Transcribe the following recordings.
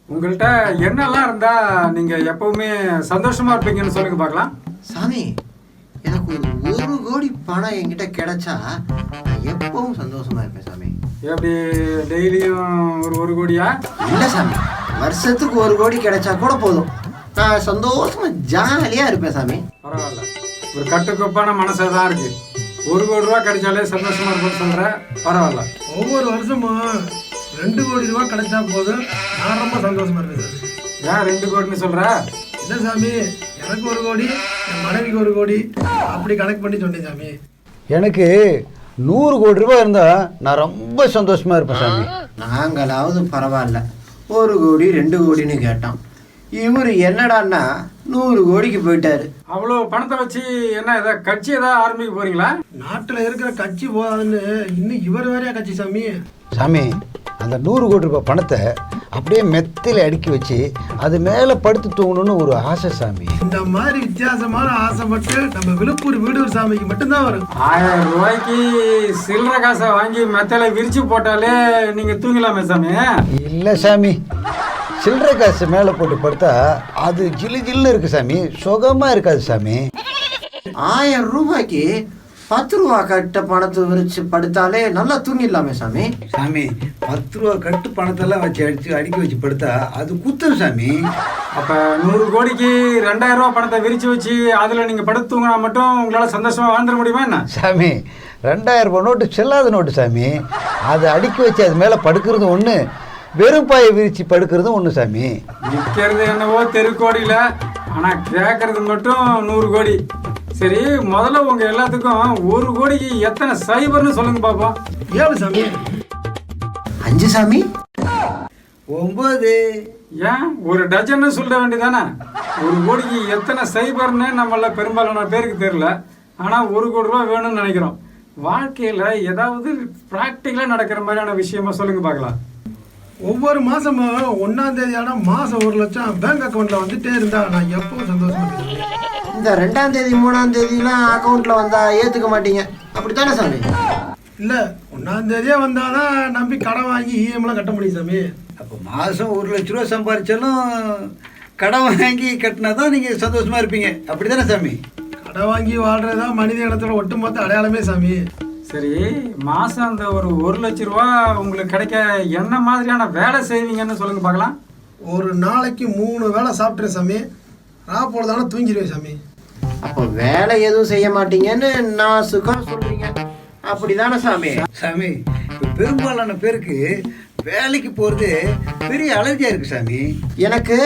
உங்கள்கிட்ட என்னெல்லாம் இருந்தா நீங்க எப்பவுமே சந்தோஷமா இருப்பீங்கன்னு சொல்லுங்க பார்க்கலாம். சாமி, எனக்கு ஒரு 1 கோடி பணம் என்கிட்ட கிடைச்சா நான் எப்பவும் சந்தோஷமா இருப்பேன் சாமி. எப்படி டெய்லியும் ஒரு கோடியா? இல்லை சாமி, வருஷத்துக்கு 1 கோடி கிடைச்சா கூட போதும், நான் சந்தோஷமா ஜாலியா இருப்பேன் சாமி. பரவாயில்ல, ஒரு கட்டுக்கோப்பான மனசா தான் இருக்கு. 1 கோடி ரூபா கிடைச்சாலே சந்தோஷமா இருக்கும்னு சொல்ற. பரவாயில்ல. ஒவ்வொரு வருஷமும் 2 கோடி ரூபா கிடைச்சா போதும், நான் ரொம்ப சந்தோஷமா இருக்கேன் சாமி. ஏன் 2 கோடின்னு சொல்ற? இல்லை சாமி, எனக்கு 1 கோடி, என் மனைவிக்கு 1 கோடி, அப்படி கணக்கு பண்ணி சொன்னேன் சாமி. எனக்கு 100 கோடி ரூபாய் இருந்தால் நான் ரொம்ப சந்தோஷமாக இருப்பேன் சாமி. நாங்களாவது பரவாயில்ல, 1 கோடி 2 கோடின்னு கேட்டோம். இவர் என்னடான்னா 100 கோடிக்கு போயிட்டாரு. அவ்வளோ பணத்தை வச்சு என்ன ஏதாவது கட்சி ஏதாவது ஆரம்பிக்க போறீங்களா? நாட்டில் இருக்கிற கட்சி போகாதுன்னு இன்னும் இவர் வேறையா கட்சி சாமி. சாமி, அந்த 100 கோடி ரூபாய் பணத்தை அப்படியே மெத்தையில் அடுக்கி வச்சு அது மேலே படுத்து தூங்கணும்னு ஒரு ஆசை சாமி. இந்த மாதிரி வித்தியாசமான ஆசை மட்டும் நம்ம விழுப்பூர் வீடூர் சாமிக்கு மட்டும்தான் வரும். 1000 ரூபாய்க்கு சில்லற காசை வாங்கி மெத்தையில விரிச்சு போட்டாலே நீங்க தூங்கலாமே சாமி. இல்லை சாமி, சில்லறை காசு மேலே போட்டு படுத்தா அது ஜில்லு ஜில்லுன்னு இருக்கு சாமி, சுகமாக இருக்காது சாமி. 1000 ரூபாய்க்கு 10 ரூபா கட்ட பணத்தை விரிச்சு படுத்தாலே நல்லா தூங்கிடலாமே சாமி. சாமி, 10 ரூபா கட்டு பணத்தெல்லாம் வச்சு அடுக்கி வச்சு படுத்தா அது குத்தம் சாமி. அப்ப 100 கோடிக்கு 2000 ரூபாய் பணத்தை விரிச்சு வச்சு அதுல நீங்க படுத்து தூங்கினா மட்டும் உங்களால சந்தோஷமா வாழ்ந்துட முடியுமா என்ன? சாமி, 2000 ரூபாய் நோட்டு செல்லாத நோட்டு சாமி. அதை அடுக்கி வச்சு அது மேலே படுக்கிறது ஒன்று, வெறும் பாயை விரிச்சு படுக்கிறது ஒன்று சாமி. நிற்கிறது என்னவோ தெருக்கோடியில, ஆனா கேட்கறது மட்டும் 100 கோடி. சரி, முதல்ல உங்க எல்லாத்துக்கும் 1 கோடிக்கு எத்தனை சைபர்னு சொல்லுங்க பாப்போம். 7 சாமி. 5 சாமி. 9. ஏன் ஒரு டஜன்னு சொல்ல வேண்டியதானே? 1 கோடிக்கு எத்தனை சைபர்னு நம்மள பெரும்பாலான பேருக்கு தெரியல. ஆனா 1 கோடி ரூபாய் வேணும்னு நினைக்கிறோம். வாழ்க்கையில ஏதாவது பிராக்டிக்கலா நடக்கிற மாதிரியான விஷயமா சொல்லுங்க பார்க்கலாம். ஒவ்வொரு மாசமும் 1ஆம் தேதி ஆனா மாசம் 1 லட்சம் பேங்க் அக்கௌண்ட்ல வந்துட்டே இருந்தா நான் எப்பவும் சந்தோஷமா இருக்கேன். இந்த 2ஆம் தேதி 3ஆம் தேதிலாம் அக்கௌண்ட்ல வந்தா ஏத்துக்க மாட்டீங்க, அப்படித்தானே சாமி? இல்ல, 1ஆம் தேதியே வந்தாதான் நம்பி கடன் வாங்கி இஎம்லாம் கட்ட முடியும் சாமி. அப்போ மாதம் 1 லட்ச ரூபா சம்பாதிச்சாலும் கடன் வாங்கி கட்டினா தான் நீங்கள் சந்தோஷமாக இருப்பீங்க, அப்படி தானே சாமி? கடன் வாங்கி வாழ்றதா மனித இனத்தோட ஒட்டுமொத்த அடையாளமே சாமி. சரி, மாசம் அந்த ஒரு 1 லட்ச ரூபா உங்களுக்கு கிடைக்க என்ன மாதிரியான வேலை செய்வீங்கன்னு சொல்லுங்க பார்க்கலாம். ஒரு நாளைக்கு 3 வேளை சாப்பிட்றேன் சாமி. ராப்போடு தானே தூங்கிடுவேன் சாமி. அப்போ வேலை எதுவும் செய்ய மாட்டீங்கன்னு நான் சுகம் சொல்றீங்க, அப்படிதானே சாமி? சாமி, இப்போ பெரும்பாலான பேருக்கு வேலைக்கு போகிறது பெரிய அலர்ஜியாக இருக்குது சாமி. எனக்கு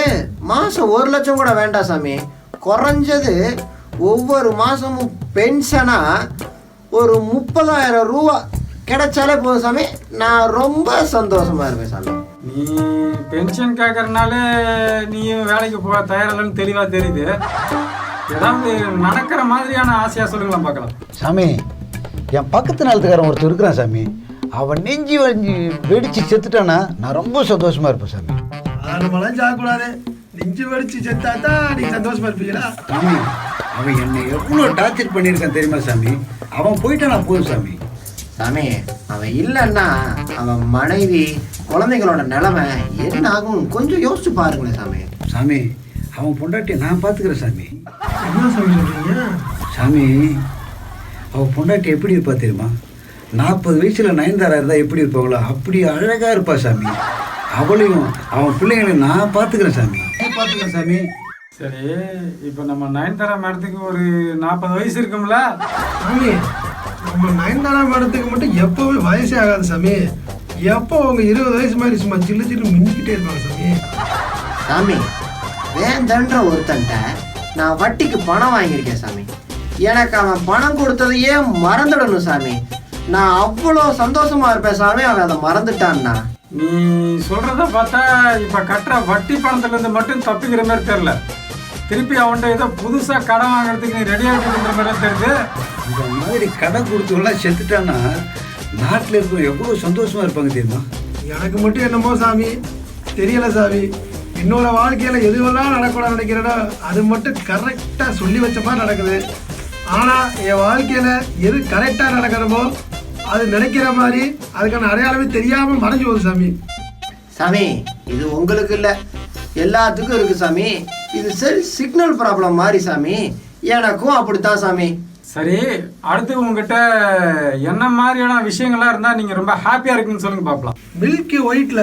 மாசம் 1 லட்சம் கூட வேண்டாம் சாமி. குறைஞ்சது ஒவ்வொரு மாசமும் பென்ஷனா ஒரு 30,000 ரூபா கிடைச்சாலே போதும் சாமி, நான் ரொம்ப சந்தோஷமா இருப்பேன் சாமி. நீ பென்ஷன் கேட்கறதுனால நீயும் வேலைக்கு போக தயாரில்லைன்னு தெளிவா தெரியுது. ஏதாவது நடக்கிற மாதிரியான ஆசையா சொல்லுங்களா பார்க்கலாம். சாமி, என் பக்கத்து நிலத்துக்காரன் ஒருத்தர் இருக்கிறான் சாமி. அவன் நெஞ்சு வெடிச்சு செத்துட்டானா நான் ரொம்ப சந்தோஷமா இருப்பேன் சாமி. அதை நம்மளாம் சாகக்கூடாது. நெஞ்சு வெடிச்சு செத்தாதான் நீங்க சந்தோஷமா இருப்பீங்களா? சாமி, அவன் என்னை எவ்வளோ டார்ச்சர் பண்ணியிருக்கான் தெரியுமா சாமி? அவன் போயிட்டானா போதும் சாமி. சாமி, அவன் இல்லைன்னா அவன் மனைவி குழந்தைங்களோட நிலைமை என்ன ஆகும் கொஞ்சம் யோசிச்சு பாருங்களேன் சாமி. சாமி, அவன் பொண்டாட்டியை நான் பார்த்துக்கிறேன் சாமி. என்ன சாமி சொல்றீங்க? சாமி, அவன் பொண்டாட்டி எப்படி இருப்பா தெரியுமா? 40 வயசுல நயன்தாரா இருந்தால் எப்படி இருப்பாங்களோ அப்படி அழகாக இருப்பா சாமி. அவளையும் அவன் பிள்ளைங்களையும் நான் பார்த்துக்கிறேன் சாமி. பார்த்துக்கிறேன் சாமி. சரி, இப்போ நம்ம நயன்தாரா மேடத்துக்கு ஒரு 40 வயசு இருக்கும்ல சாமி, நம்ம 9ஆம் மேடத்துக்கு மட்டும் எப்பவுமே வயசே ஆகாது சாமி. எப்போ அவங்க 20 வயசு மாதிரி சும்மா சில்லு சில்லு மின்னிக்கிட்டே இருப்பாங்க சாமி. சாமி, வேந்தன்ற ஒருத்தன்ட்ட நான் வட்டிக்கு பணம் வாங்கியிருக்கேன் சாமி. எனக்கு அவன் பணம் கொடுத்ததையே மறந்துடணும் சாமி. நான் அவ்வளோ சந்தோஷமா இருப்பேன் சாமி, அவன் அதை மறந்துட்டான்னா. நீ சொல்றத பார்த்தா இப்ப கட்டுற வட்டி பணத்துல இருந்து மட்டும் தப்பிக்கிற மாதிரி தெரியல. திருப்பி அவன்கிட்ட ஏதோ புதுசா கடன் வாங்குறதுக்கு நீ ரெடி ஆகிட்டு மாதிரி தெரியுது. இந்த மாதிரி கடன் கொடுத்தவங்களாம் செத்துட்டான்னா நாட்டில் இருக்கிற எவ்வளோ சந்தோஷமா இருப்பாங்க தெரியுமா? எனக்கு மட்டும் என்னமோ சாமி தெரியல சாமி. என்னோட வாழ்க்கையில எதுவெல்லாம் நடக்கூடாது நினைக்கிறேனோ அது மட்டும் கரெக்டா சொல்லி வச்ச மாதிரி நடக்குது. ஆனா என் வாழ்க்கையில எது கரெக்டா நடக்கிறமோ அது நினைக்கிற மாதிரி அதுக்கான அடையாளமே தெரியாம மறைஞ்சு போகுது சாமி. சாமி, இது உங்களுக்கு இல்லை, எல்லாத்துக்கும் இருக்கு சாமி. இது செல் சிக்னல் ப்ராப்ளம் மாதிரி சாமி. எனக்கும் அப்படித்தான் சாமி. சரி, அடுத்து உங்ககிட்ட என்ன மாதிரியான விஷயங்கள்லாம் இருந்தா நீங்க ரொம்ப ஹாப்பியா இருக்குன்னு சொல்லுங்க பாக்கலாம். மில்கி ஒயிட்ல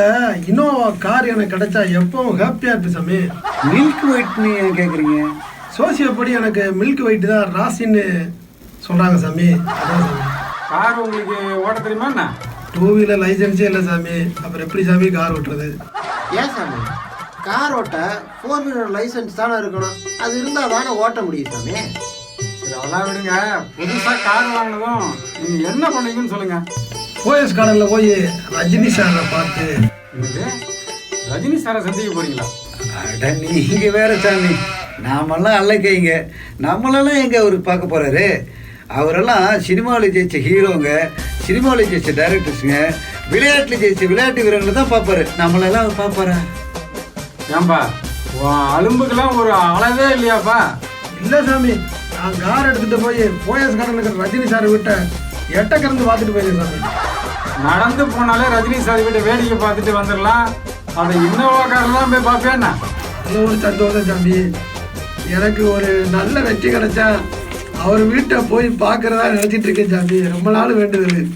இனோவா கார் எனக்கு கிடைச்சா எப்பவும் ஹாப்பியா இருக்கு சாமி. மில்க் ஒயிட்னு ஏன் கேட்குறீங்க? சோசியப்படி எனக்கு மில்கி ஒயிட் தான் ராசின்னு சொல்றாங்க சாமி. அதான் சாமி. கார் உங்களுக்கு ஓட்ட தெரியுமா என்ன? 2 வீலர் லைசன்ஸே இல்லை சாமி. அப்புறம் எப்படி சாமி கார் ஓட்டுறது? ஏன் சாமி? கார் ஓட்ட 4 வீலர் லைசன்ஸ் தானே இருக்கணும். அது இருந்தால் தானே ஓட்ட முடியும் சாமி. சரி, அதெல்லாம் விடுங்க. புதுசா கார் வாங்கினதும் நீங்க என்ன பண்ணுவீங்கன்னு சொல்லுங்க. போயஸ் கார்டனில் போய் ரஜினி சாரை பார்த்து. என்னது? ரஜினி சாரை சந்திக்க போறீங்களா? அட நீங்க வேற சாமி, நாமெல்லாம் அல்லக்கைங்க. நம்மளெல்லாம் எங்க அவரு பார்க்க போறாரு? அவரெல்லாம் சினிமாவில் ஜெயிச்ச ஹீரோங்க, சினிமாவில் ஜெயிச்ச டைரக்டர்ஸுங்க, விளையாட்டில் ஜெயிச்ச விளையாட்டு வீரர்களை தான் பார்ப்பாரு. நம்மளெல்லாம் அவர் பார்ப்பாரா? ஏன்பா உன் அலும்புக்கெல்லாம் ஒரு அளவே இல்லையாப்பா? இல்லை சாமி, நான் கார் எடுத்துட்டு போய் போயஸ் கார்டனுக்கு ரஜினி சாரை விட்ட எட்ட கறந்து பார்த்துட்டு போயிருக்கேன் சாமி. நடந்து போனாலே ரஜினி சார் வீட்டை வேடிக்கை பார்த்துட்டு வந்துடலாம். அதை இன்னோவா காரில் தான் போய் பார்ப்பேன்னா? அது ஒரு சந்தோஷம் சாமி. எனக்கு ஒரு நல்ல வெற்றி கிடைச்சா அவர் வீட்டை போய் பார்க்கறதா நினைச்சிட்டு இருக்கேன் சாமி. ரொம்ப நாள் வேண்டுதல்.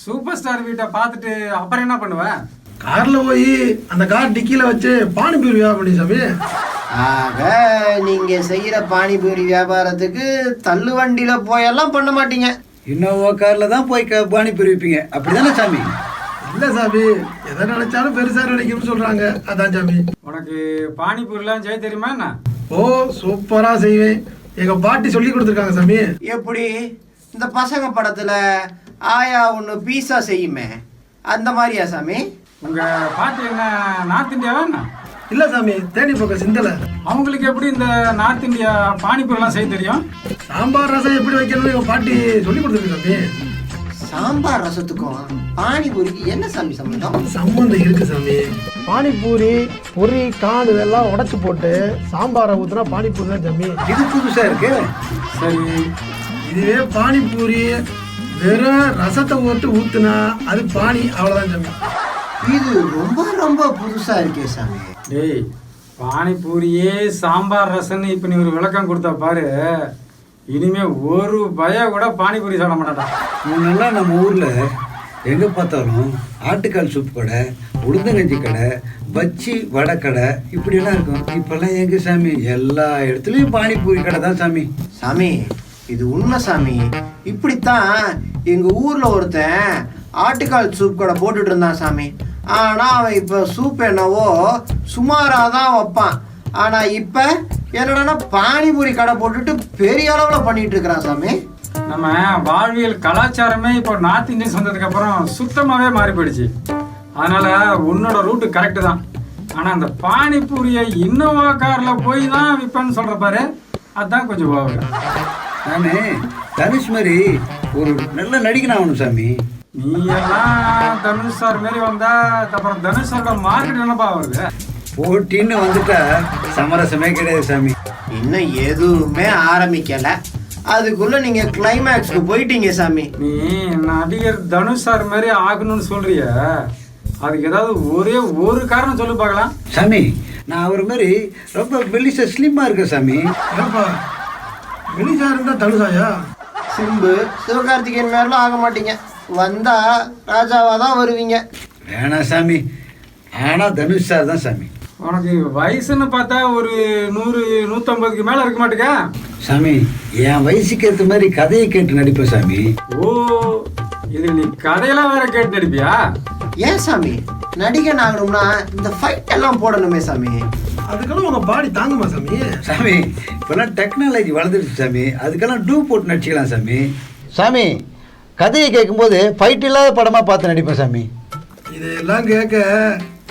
சூப்பர் ஸ்டார் வீட்டை பார்த்துட்டு அப்புறம் என்ன பண்ணுவேன்? கார்ல போய் அந்த கார் டிக்கியில வச்சு பானிபூரி வியாபாரம் பண்ணி சாமி. ஆக நீங்க செய்யற பானிபூரி வியாபாரத்துக்கு தள்ளு வண்டியில போயெல்லாம் பண்ண மாட்டீங்க. இன்னோவா காரில் தான் போய் பானிபூரி வைப்பீங்க, அப்படிதானே சாமி? இல்லை சாமி, எதை நினைச்சாலும் பெருசா நினைக்கும்னு சொல்றாங்க. அதான் சாமி. உனக்கு பானிபூரிலாம் செய்ய தெரியுமா என்ன? ஓ, சூப்பரா செய்வேன். எங்க பாட்டி சொல்லி கொடுத்துருக்காங்க சாமி. எப்படி இந்த பசங்க படத்துல ஆயா ஒன்று பீஸா செய்யுமே அந்த மாதிரியா சாமி? உங்க பாட்டி என்ன நார்த் இந்தியாவா என்ன? இல்ல சாமி, தேனி பக்கம் சிந்தல. அவங்களுக்கு எப்படி இந்த நார்த் இந்தியா பானிபூரிலாம் செய்ய தெரியும்? சாம்பார் ரசம் எப்படி வைக்கணும்னு எங்க பாட்டி சொல்லி கொடுத்துருக்கு சாமி. சாம்பார் ரசத்துக்கும் பானிபூரிக்கு என்ன சாமி சம்பந்தம்? சம்பந்தம் இருக்கு சாமி. பானிபூரி, பொரி, கான் இதெல்லாம் உடைச்சு போட்டு சாம்பாரை ஊத்துனா பானிபூரி தான் சாமி. இது புதுசா இருக்கு. சரி, இதுவே பானிபூரி வெறும் ரசத்தை போட்டு ஊத்துனா அது பானி, அவ்வளவுதான் சாமி. இது ரொம்ப ரொம்ப புதுசா இருக்கே சாமி. டேய், பானிபூரியே சாம்பார் ரசம்னு இப்போ நீ ஒரு விளக்கம் கொடுத்தா பாரு, இனிமே ஒரு பய கூட பானிபூரி சாப்பிட மாட்டாடா. முன்னெல்லாம் நம்ம ஊர்ல எங்க பார்த்தாலும் ஆட்டுக்கால் சூப் கடை, உளுந்தங்கஞ்சி கடை, பச்சி வடை கடை இப்படியெல்லாம் இருக்கும். இப்பெல்லாம் எங்க சாமி? எல்லா இடத்துலயும் பானிபூரி கடை தான் சாமி. சாமி இது உண்மை சாமி. இப்படித்தான் எங்க ஊர்ல ஒருத்தன் ஆட்டுக்கால் சூப் கடை போட்டுட்டு இருந்தான் சாமி. ஆனா அவன் இப்ப சூப் என்னவோ சுமாராக தான் வைப்பான். ஆனா இப்ப என்னடா பானிபூரி கடை போட்டுட்டு பெரிய அளவுல பண்ணிட்டு இருக்கிறான் சாமி. நம்ம வாழ்வியல் கலாச்சாரமே இப்போ நார்த் இந்தியன்ஸ் வந்ததுக்கு அப்புறம் சுத்தமாகவே மாறி போயிடுச்சு. அதனால உன்னோட ரூட்டு கரெக்டு தான். ஆனால் அந்த பானிபூரியை இன்னோவா காரில் போய் தான் விற்பேன்னு சொல்கிற பாரு, அதுதான் கொஞ்சம் ஓவர். நானே தனுஷ் மாதிரி ஒரு நல்ல நடிகன் ஆகணும் சாமி. நீ எல்லாம் தனுஷ் சார் மாரி வந்தா அப்புறம் தனுஷ் சாரோட மார்க்கெட் என்னப்பா வருது? போட்டின்னு வந்துட்டா சமரசமே கிடையாது சாமி. இன்னும் எதுவுமே ஆரம்பிக்கல, அதுக்குள்ள நீங்க கிளைமேக்ஸ்க்கு போயிட்டீங்க சாமி. நீ நடிகர் தனுஷ் சார் மாதிரி ஆகணும்னு சொல்றிய, அதுக்கு ஏதாவது ஒரே ஒரு காரணம் சொல்லி பார்க்கலாம். சாமி நான் அவர் மாதிரி ரொம்ப பெலிசா ஸ்லிம்மா இருக்கேன் சாமி. ஏப்பா, வெளிச்சா இருந்தா தனுசாயா? சிம்பு சிவகார்த்திகேயன் மாதிரிலாம் ஆக மாட்டீங்க. வந்தா ராஜாவா தான் வருவீங்க. வேணாம் சாமி, ஆனா தனுஷ் சார் தான் சாமி. உனக்கு வயசுன்னு பார்த்தா ஒரு 100-150க்கு மேல இருக்க மாட்டேங்க சாமி. என் வயசுக்கு ஏற்ற மாதிரி கதையை கேட்டு நடிப்பேன் சாமி. ஓ, இது நீ கதையெல்லாம் வேற கேட்டு நடிப்பியா? ஏன் சாமி நடிகன் ஆகணும்னா இந்த ஃபைட் எல்லாம் போடணுமே சாமி. அதுக்கெல்லாம் உங்க பாடி தாங்குமா சாமி? சாமி இப்பெல்லாம் டெக்னாலஜி வளர்ந்துருச்சு சாமி, அதுக்கெல்லாம் டூ போட்டு நடிச்சுக்கலாம் சாமி. சாமி கதையை கேட்கும்போது ஃபைட் இல்லாத படமாக பார்த்து நடிப்பேன் சாமி. இதெல்லாம் கேட்க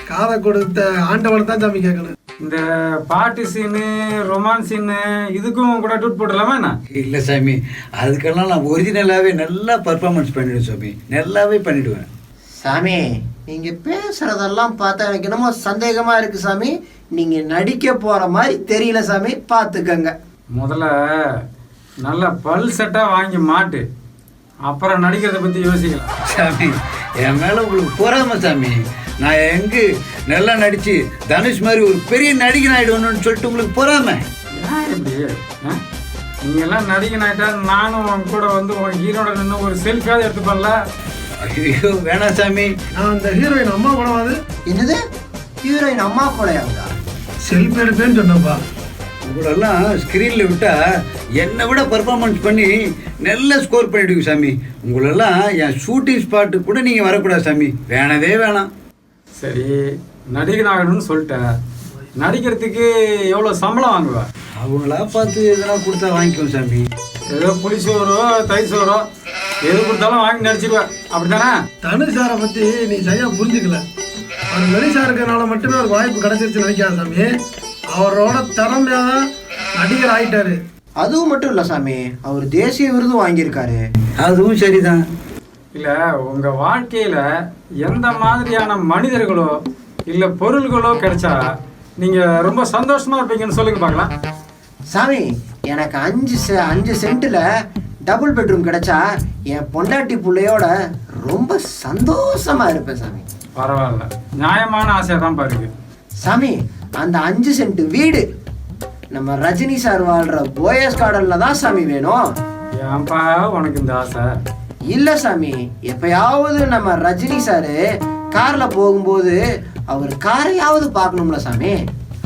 காதை கொடுத்த ஆண்டவனை தான் சாமி கேட்கணும். இந்த பாட்டு சீனு, ரொமான்ஸ் சீனு இதுக்கும் கூட டூட் போட்டுடலாமா என்ன? இல்லை சாமி, அதுக்கெல்லாம் நான் ஒரிஜினலாகவே நல்லா பர்ஃபார்மன்ஸ் பண்ணிடுவேன் சாமி, நல்லாவே பண்ணிடுவேன் சாமி. நீங்க பேசுறதெல்லாம் பார்த்தா எனக்கு என்னமோ சந்தேகமா இருக்கு சாமி. நீங்க நடிக்க போற மாதிரி தெரியல சாமி, பார்த்துக்கங்க. முதல்ல நல்ல பல் செட்டா வாங்கி மாட்டு, அப்புறம் நடிக்கிறத பத்தி யோசிக்கலாம். சாமி. என் மேலே உங்களுக்கு பொறாம சாமி. நான் எங்கே நல்லா நடிச்சு தனுஷ் மாதிரி ஒரு பெரிய நடிகன் ஆயிடுவேன்னு சொல்லிட்டு உங்களுக்கு பொறாம. ஏன் இப்படி நீங்க எல்லாம் நடிகன் ஆயிட்டா நானும் உன் கூட வந்து உன் ஹீரோட நின்று ஒரு செல்ஃபியாவது எடுத்துப்பல. ஐயோ வேணாம் சாமி. நான் அந்த ஹீரோயின் அம்மா கூடவாது. என்னது ஹீரோயின் அம்மா கொலையாகுதா? செல்ஃபி எடுப்பேன்னு சொன்னப்பா. உங்களெல்லாம் ஸ்க்ரீனில் விட்டால் என்னை விட பர்ஃபார்மன்ஸ் பண்ணி நல்ல ஸ்கோர் பண்ணிவிடுங்க சாமி. உங்களெல்லாம் என் ஷூட்டிங் ஸ்பாட்டுக்கு கூட நீங்கள் வரக்கூடாது சாமி. வேணவே வேணாம். சரி நடிகன் ஆகணும்னு சொல்லிட்டேன், நடிக்கிறதுக்கு எவ்வளோ சம்பளம் வாங்குவா? அவங்களா பார்த்து எதனா கொடுத்தா வாங்கிக்குவோம் சாமி. ஏதோ புளிசோரோ தயிர் சோறோ எது கொடுத்தாலும் வாங்கி நடிச்சிருவேன், அப்படித்தானே? தனுஷ் சாரை பற்றி நீ சரியா புரிஞ்சுக்கல. அவர் மெலிசா இருக்கிறனால மட்டுமே ஒரு வாய்ப்பு கிடைச்சிருச்சு நினைக்காத சாமி. அவரோட திறமையாக தான் நடிகர் ஆயிட்டாரு. அதுவும் மட்டும் இல்லை சாமி, அவர் தேசிய விருது வாங்கியிருக்காரு. அதுவும் சரிதான். இல்லை உங்கள் வாழ்க்கையில் எந்த மாதிரியான மனிதர்களோ இல்லை பொருள்களோ கிடைச்சா நீங்கள் ரொம்ப சந்தோஷமாக இருப்பீங்கன்னு சொல்லுங்க பார்க்கலாம். சாமி எனக்கு 5 சென்ட்டில் டபுள் பெட்ரூம் கிடைச்சா என் பொண்டாட்டி பிள்ளையோட ரொம்ப சந்தோஷமா இருப்பேன் சாமி. பரவாயில்ல, நியாயமான ஆசை தான் பாருங்க சாமி. அந்த 5 சென்ட் வீடு நம்ம ரஜினி சார் வாழ்ற போயஸ் கார்டன்ல தான் சாமி வேணும். ஏன்பா உனக்கு இந்த ஆசை? இல்ல சாமி, எப்பயாவது நம்ம ரஜினி சாரு கார்ல போகும்போது அவர் காரையாவது பார்க்கணும்ல சாமி.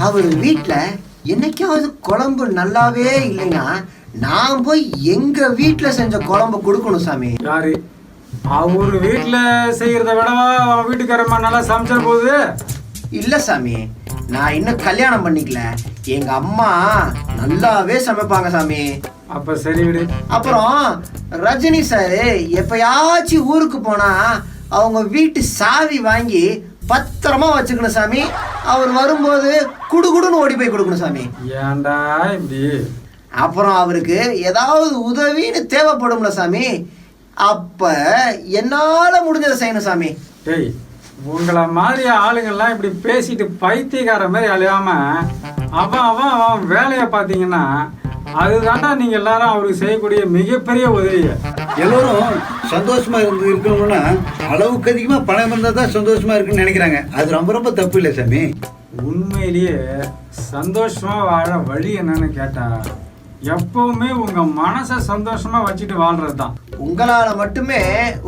அவர் வீட்டுல என்னைக்காவது குழம்பு நல்லாவே இல்லைன்னா நான் போய் எங்க வீட்டுல செஞ்ச குழம்பு கொடுக்கணும் சாமி. யாரு அவர் வீட்டில் செய்யறத விடவா அவன் வீட்டுக்காரம்மா நல்லா சமைச்ச போகுது? இல்ல சாமி, நான் இன்னும் கல்யாணம் பண்ணிக்கல. எங்க அம்மா நல்லாவே சமைப்பாங்க சாமி. அப்ப சரி விடு. அப்புறம் ரஜினி சாரு எப்பயாச்சும் ஊருக்கு போனா அவங்க வீட்டு சாவி வாங்கி பத்திரமா வச்சுக்கணும் சாமி. அவர் வரும்போது குடுகுடுன்னு ஓடி போய் கொடுக்கணும் சாமி. ஏன்டா இப்படி? அப்புறம் அவருக்கு ஏதாவது உதவின்னு தேவைப்படும்ல சாமி, அப்ப என்னால முடிஞ்சதை செய்யணும் சாமி. டேய், உங்களை மாதிரி ஆளுங்கள்லாம் இப்படி பேசிட்டு பைத்தியக்கார மாதிரி அழியாம அவன் வேலையை பார்த்தீங்கன்னா அதுதான்டா நீங்க எல்லாரும் அவருக்கு செய்யக்கூடிய மிகப்பெரிய உதவிய. எல்லோரும் சந்தோஷமா இருக்கணும்னா அளவுக்கு அதிகமா பணம் இருந்தா தான் சந்தோஷமா இருக்குன்னு நினைக்கிறாங்க. அது ரொம்ப ரொம்ப தப்பு இல்லை சாமி. உண்மையிலேயே சந்தோஷமா வாழ வழி என்னன்னு கேட்டா எப்பவுமே உங்க மனசை சந்தோஷமா வச்சுட்டு வாழ்றது தான். உங்களால மட்டுமே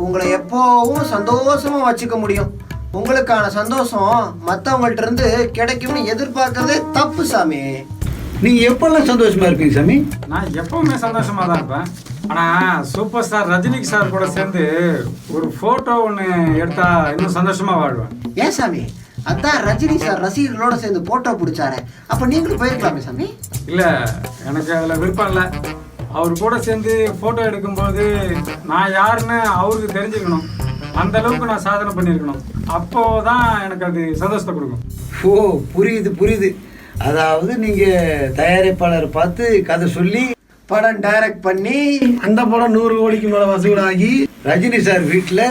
உங்களை எப்பவும் சந்தோஷமா வச்சுக்க முடியும். உங்களுக்கான சந்தோஷம் மற்றவங்கள்ட்ட இருந்து கிடைக்கும்னு எதிர்பார்க்கறதே தப்பு சாமி. நீங்க எப்பெல்லாம் சந்தோஷமா இருப்பீங்க சாமி? நான் எப்பவுமே சந்தோஷமா தான் இருப்பேன். ஆனா சூப்பர் ஸ்டார் ரஜினி சார் கூட சேர்ந்து ஒரு போட்டோ ஒன்று எடுத்தா இன்னும் சந்தோஷமா வாழ்வேன். ஏன் சாமி? அதான் ரஜினி சார் ரசிகர்களோட சேர்ந்து போட்டோ பிடிச்சாரு. அப்ப நீங்களும் போயிருக்கலாமே சாமி. இல்ல, எனக்கு அதுல விருப்பம் இல்லை. அவர் கூட சேர்ந்து போட்டோ எடுக்கும்போது நான் யாருன்னு அவருக்கு தெரிஞ்சுக்கணும். அந்த அளவுக்கு நான் சாதனை பண்ணியிருக்கணும். அப்போதான் எனக்கு அது சந்தோஷத்தை கொடுக்கும். ஓ, புரியுது புரியுது. அதாவது நீங்க தயாரிப்பாளரை பார்த்து கதை சொல்லி படம் டைரக்ட் பண்ணி அந்த படம் 100 கோடிக்கு மேல வசூலாகி ரஜினி சார் வீட்டில்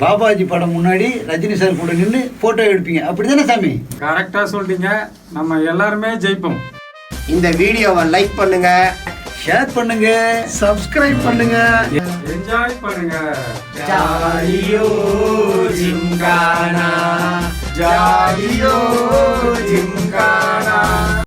பாபாஜி படம் முன்னாடி ரஜினி சார் கூட நின்று போட்டோ எடுப்பீங்க, அப்படிதானே சாமி? கரெக்டா சொல்லிட்டீங்க. நம்ம எல்லாருமே ஜெயிப்போம். இந்த வீடியோவை லைக் பண்ணுங்க, ஷேர் பண்ணுங்க, சப்ஸ்கிரைப் பண்ணுங்க, என்ஜாய் பண்ணுங்க. ஜாலியோ ஜிம்கானா, ஜாலியோ ஜிம்கானா.